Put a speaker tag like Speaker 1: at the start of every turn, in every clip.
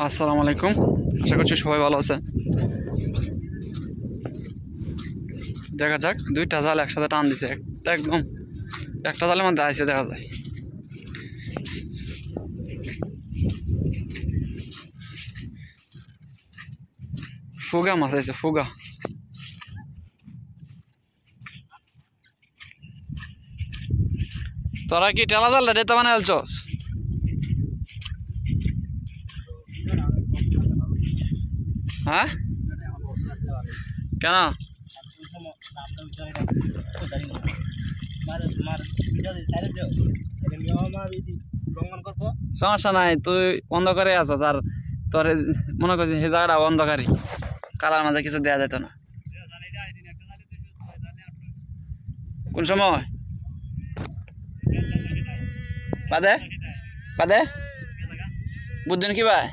Speaker 1: আসসালামু আলাইকুম, আশা করছি সবাই ভালো আছে। দেখা যাক, দুইটা জাল একসাথে টান দিছে, একদম একটা জালের মধ্যে আইছে দেখা যায়। ফুগা মাছ আইছে, ফুগা। তোরা কি টেলা জাল রেতা বানাই আলছস? হ্যাঁ, কেন? সমস্যা নাই, তুই অন্ধকারে আছস আর তোর মনে করছি সেই জায়গাটা অন্ধকারই, কালার মাঝে কিছু দেওয়া যেত না। কোন সময় বাদে বাদে বুঝছেন কি ভাই,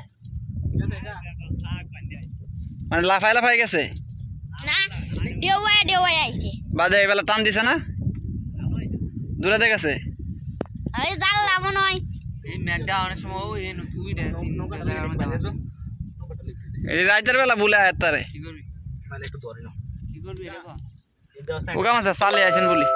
Speaker 1: মানে লাফাই লাফাই গেছে বাদে এবেলা টান দিছে না, দূরে গেছে। রাইতের বেলা ভুলে আয় তারে ওগা মাছ চালে আছেন বলি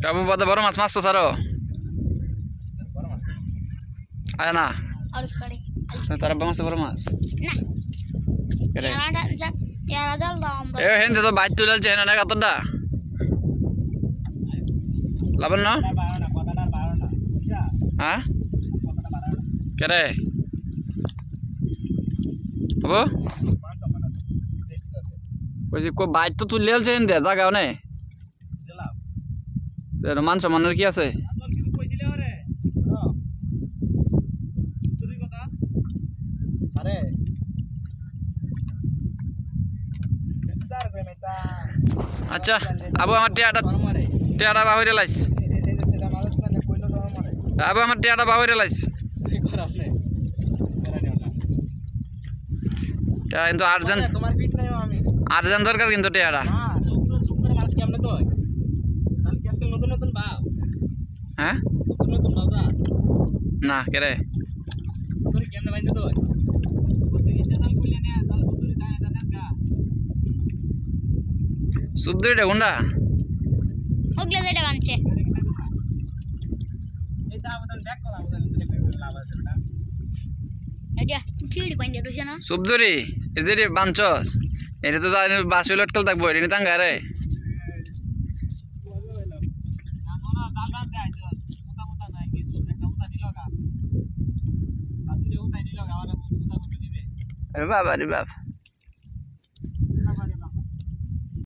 Speaker 1: কাবু বাদে বড় মাছ মারছো সারো আয় না তারা মাছ বড় মাছ হেন তো বাইর তুলে হেন অনেক এতটা লাভেন না। হ্যাঁ কেরে হবো বাইর তো তুলে হেলছে হেন দে জায়গাও নেই, মান সম্মানের কি আছে? আচ্ছা আবু আমার টিয়াটা বাহিরে লাইস, আবু আমার টিয়াটা বাহিরে লাইস কিন্তু আর্জেন্ট দরকার কিন্তু টিয়াটা। হ্যাঁ না কেরে সুবদুরিটা কোনটা ওগলে যেটা বানছে এইটা আবদান দেখ করা আবদান এটা উঠিড়ি কইন্ডে রইছে না সুবদুরি এই যে বানছস এটা তো জানি বাসি লটকাল থাকবো এটা নিতাং গারে বাবা রে বাবা।